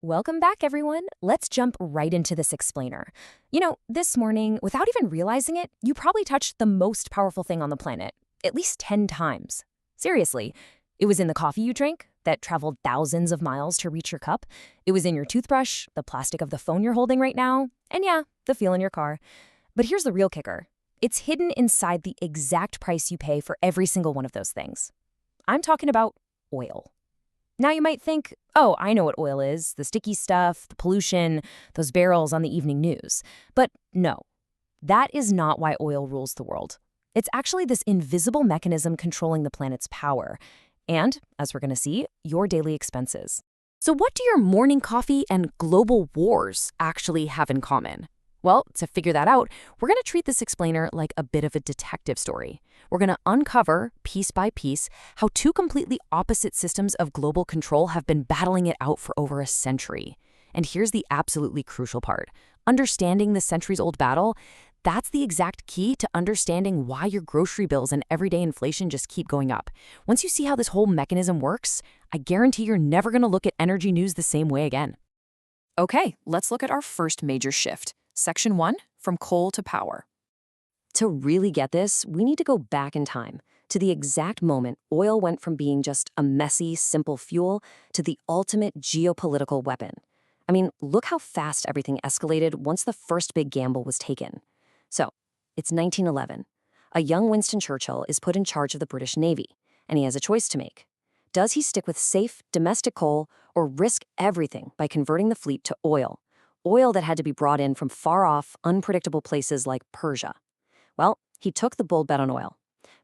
Welcome back, everyone. Let's jump right into this explainer. This morning, without even realizing it, you probably touched the most powerful thing on the planet, at least 10 times. Seriously, it was in the coffee you drank that traveled thousands of miles to reach your cup. It was in your toothbrush, the plastic of the phone you're holding right now, and yeah, the feel in your car. But here's the real kicker. It's hidden inside the exact price you pay for every single one of those things. I'm talking about oil. Now you might think, oh, I know what oil is, the sticky stuff, the pollution, those barrels on the evening news. But no, that is not why oil rules the world. It's actually this invisible mechanism controlling the planet's power. And, as we're going to see, your daily expenses. So what do your morning coffee and global wars actually have in common? Well, to figure that out, we're going to treat this explainer like a bit of a detective story. We're going to uncover, piece by piece, how two completely opposite systems of global control have been battling it out for over a century. And here's the absolutely crucial part. Understanding the centuries-old battle, that's the exact key to understanding why your grocery bills and everyday inflation just keep going up. Once you see how this whole mechanism works, I guarantee you're never going to look at energy news the same way again. Okay, let's look at our first major shift. Section 1, from coal to power. To really get this, we need to go back in time, to the exact moment oil went from being just a messy, simple fuel to the ultimate geopolitical weapon. I mean, look how fast everything escalated once the first big gamble was taken. So, it's 1911. A young Winston Churchill is put in charge of the British Navy, and he has a choice to make. Does he stick with safe, domestic coal, or risk everything by converting the fleet to oil? Oil that had to be brought in from far-off, unpredictable places like Persia. Well, he took the bold bet on oil.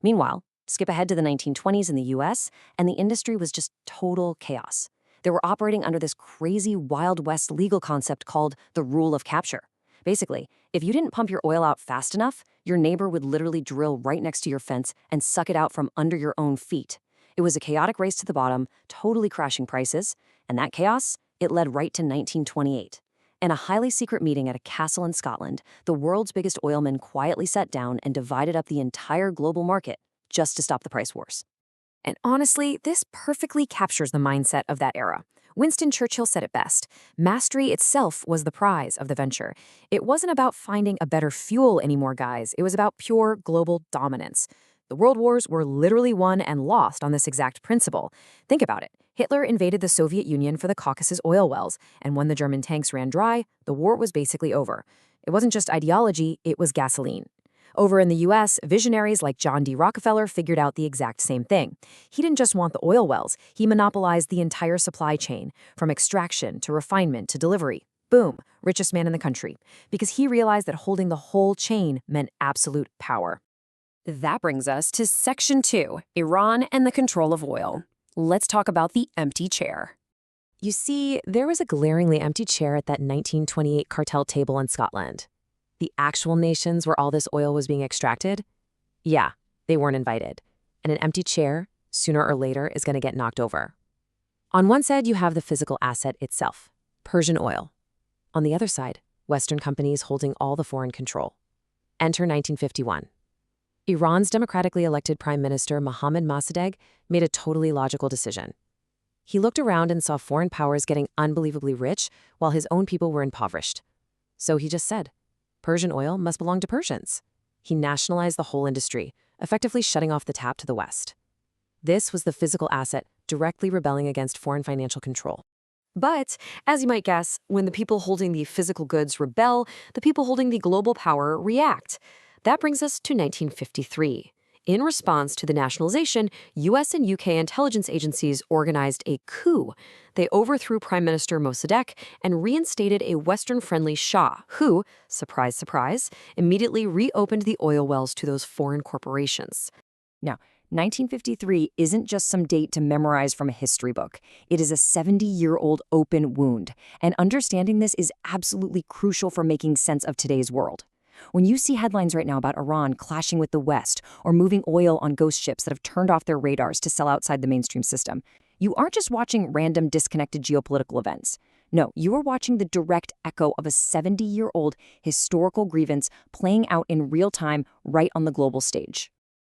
Meanwhile, skip ahead to the 1920s in the US, and the industry was just total chaos. They were operating under this crazy Wild West legal concept called the rule of capture. Basically, if you didn't pump your oil out fast enough, your neighbor would literally drill right next to your fence and suck it out from under your own feet. It was a chaotic race to the bottom, totally crashing prices, and that chaos, it led right to 1928. In a highly secret meeting at a castle in Scotland, the world's biggest oilmen quietly sat down and divided up the entire global market just to stop the price wars. And honestly, this perfectly captures the mindset of that era. Winston Churchill said it best. Mastery itself was the prize of the venture. It wasn't about finding a better fuel anymore, guys. It was about pure global dominance. The world wars were literally won and lost on this exact principle. Think about it. Hitler invaded the Soviet Union for the Caucasus oil wells, and when the German tanks ran dry, the war was basically over. It wasn't just ideology, it was gasoline. Over in the US, visionaries like John D. Rockefeller figured out the exact same thing. He didn't just want the oil wells, he monopolized the entire supply chain, from extraction to refinement to delivery. Boom, richest man in the country, because he realized that holding the whole chain meant absolute power. That brings us to Section 2, Iran and the control of oil. Let's talk about the empty chair. You see, there was a glaringly empty chair at that 1928 cartel table in Scotland. The actual nations where all this oil was being extracted? Yeah, they weren't invited. And an empty chair, sooner or later, is going to get knocked over. On one side, you have the physical asset itself, Persian oil. On the other side, Western companies holding all the foreign control. Enter 1951. Iran's democratically elected Prime Minister Mohammad Mossadegh made a totally logical decision. He looked around and saw foreign powers getting unbelievably rich while his own people were impoverished. So he just said, Persian oil must belong to Persians. He nationalized the whole industry, effectively shutting off the tap to the West. This was the physical asset directly rebelling against foreign financial control. But, as you might guess, when the people holding the physical goods rebel, the people holding the global power react. That brings us to 1953. In response to the nationalization, US and UK intelligence agencies organized a coup. They overthrew Prime Minister Mossadegh and reinstated a Western-friendly Shah who, surprise, surprise, immediately reopened the oil wells to those foreign corporations. Now, 1953 isn't just some date to memorize from a history book. It is a 70-year-old open wound, and understanding this is absolutely crucial for making sense of today's world. When you see headlines right now about Iran clashing with the West or moving oil on ghost ships that have turned off their radars to sell outside the mainstream system, you aren't just watching random disconnected geopolitical events. No, you are watching the direct echo of a 70-year-old historical grievance playing out in real time right on the global stage.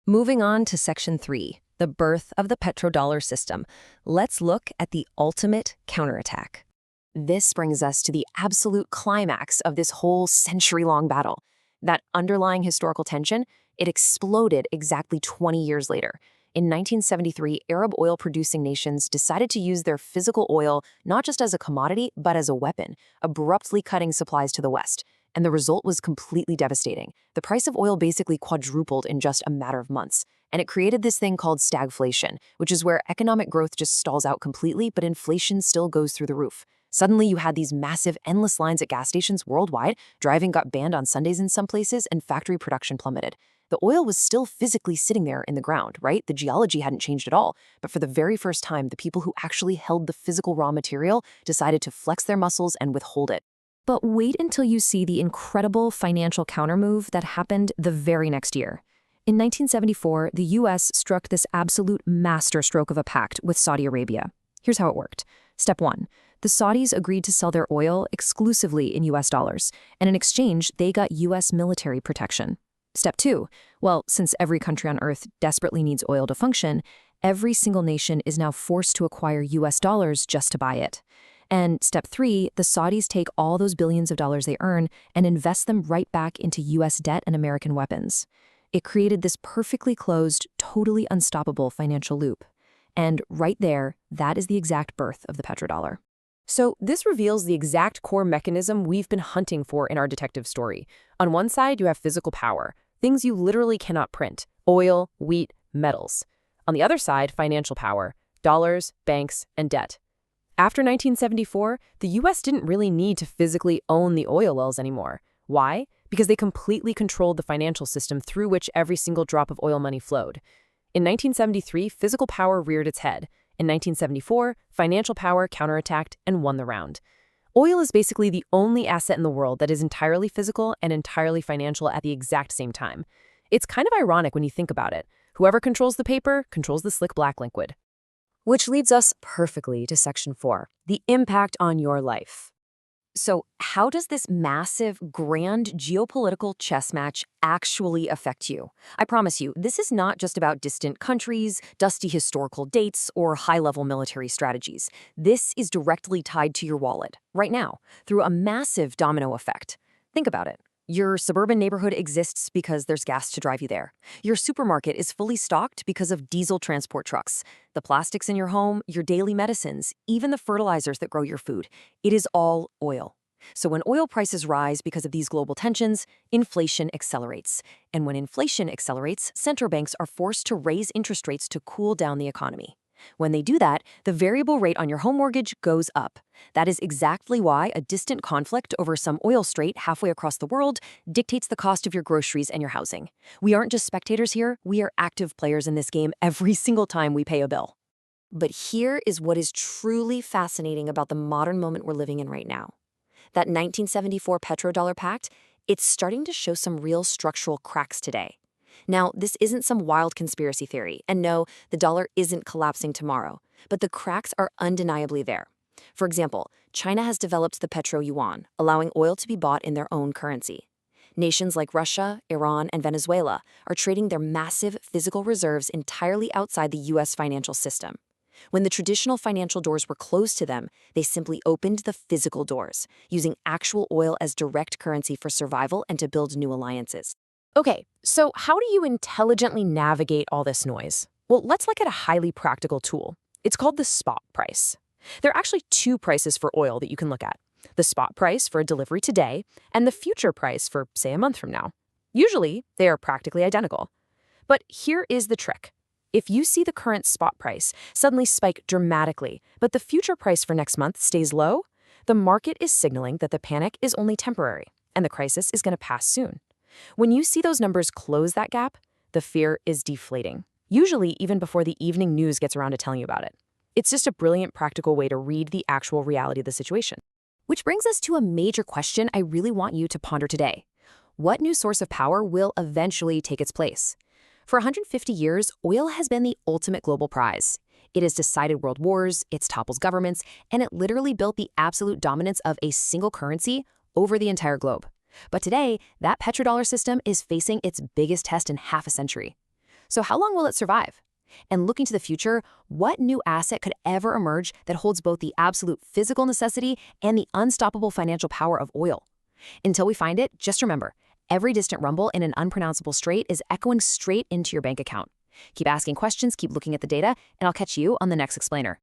Moving on to Section 3, the birth of the petrodollar system, let's look at the ultimate counterattack. This brings us to the absolute climax of this whole century-long battle. That underlying historical tension, it exploded exactly 20 years later. In 1973, Arab oil-producing nations decided to use their physical oil not just as a commodity, but as a weapon, abruptly cutting supplies to the West. And the result was completely devastating. The price of oil basically quadrupled in just a matter of months. And it created this thing called stagflation, which is where economic growth just stalls out completely, but inflation still goes through the roof. Suddenly, you had these massive, endless lines at gas stations worldwide, driving got banned on Sundays in some places, and factory production plummeted. The oil was still physically sitting there in the ground, right? The geology hadn't changed at all. But for the very first time, the people who actually held the physical raw material decided to flex their muscles and withhold it. But wait until you see the incredible financial countermove that happened the very next year. In 1974, the U.S. struck this absolute masterstroke of a pact with Saudi Arabia. Here's how it worked. Step 1. The Saudis agreed to sell their oil exclusively in U.S. dollars, and in exchange, they got U.S. military protection. Step 2. Well, since every country on Earth desperately needs oil to function, every single nation is now forced to acquire U.S. dollars just to buy it. And Step 3, the Saudis take all those billions of dollars they earn and invest them right back into U.S. debt and American weapons. It created this perfectly closed, totally unstoppable financial loop. And right there, that is the exact birth of the petrodollar. So this reveals the exact core mechanism we've been hunting for in our detective story. On one side, you have physical power, things you literally cannot print: oil, wheat, metals. On the other side, financial power: dollars, banks, and debt. After 1974, the U.S. didn't really need to physically own the oil wells anymore. Why? Because they completely controlled the financial system through which every single drop of oil money flowed. In 1973, physical power reared its head. In 1974, financial power counterattacked and won the round. Oil is basically the only asset in the world that is entirely physical and entirely financial at the exact same time. It's kind of ironic when you think about it. Whoever controls the paper controls the slick black liquid. Which leads us perfectly to Section 4, the impact on your life. So how does this massive, grand geopolitical chess match actually affect you? I promise you, this is not just about distant countries, dusty historical dates, or high-level military strategies. This is directly tied to your wallet, right now, through a massive domino effect. Think about it. Your suburban neighborhood exists because there's gas to drive you there. Your supermarket is fully stocked because of diesel transport trucks. The plastics in your home, your daily medicines, even the fertilizers that grow your food, it is all oil. So when oil prices rise because of these global tensions, inflation accelerates. And when inflation accelerates, central banks are forced to raise interest rates to cool down the economy. When they do that, the variable rate on your home mortgage goes up. That is exactly why a distant conflict over some oil strait halfway across the world dictates the cost of your groceries and your housing. We aren't just spectators here, we are active players in this game every single time we pay a bill. But here is what is truly fascinating about the modern moment we're living in right now. That 1974 petrodollar pact, it's starting to show some real structural cracks today. Now, this isn't some wild conspiracy theory, and no, the dollar isn't collapsing tomorrow, but the cracks are undeniably there. For example, China has developed the Petro-Yuan, allowing oil to be bought in their own currency. Nations like Russia, Iran, and Venezuela are trading their massive physical reserves entirely outside the U.S. financial system. When the traditional financial doors were closed to them, they simply opened the physical doors, using actual oil as direct currency for survival and to build new alliances. Okay, so how do you intelligently navigate all this noise? Well, let's look at a highly practical tool. It's called the spot price. There are actually two prices for oil that you can look at: the spot price for a delivery today and the future price for, say, a month from now. Usually, they are practically identical. But here is the trick. If you see the current spot price suddenly spike dramatically, but the future price for next month stays low, the market is signaling that the panic is only temporary and the crisis is going to pass soon. When you see those numbers close that gap, the fear is deflating, usually even before the evening news gets around to telling you about it. It's just a brilliant practical way to read the actual reality of the situation. Which brings us to a major question I really want you to ponder today. What new source of power will eventually take its place? For 150 years, oil has been the ultimate global prize. It has decided world wars, it's topples governments, and it literally built the absolute dominance of a single currency over the entire globe. But today, that petrodollar system is facing its biggest test in half a century. So how long will it survive? And looking to the future, what new asset could ever emerge that holds both the absolute physical necessity and the unstoppable financial power of oil? Until we find it, just remember, every distant rumble in an unpronounceable strait is echoing straight into your bank account. Keep asking questions, keep looking at the data, and I'll catch you on the next explainer.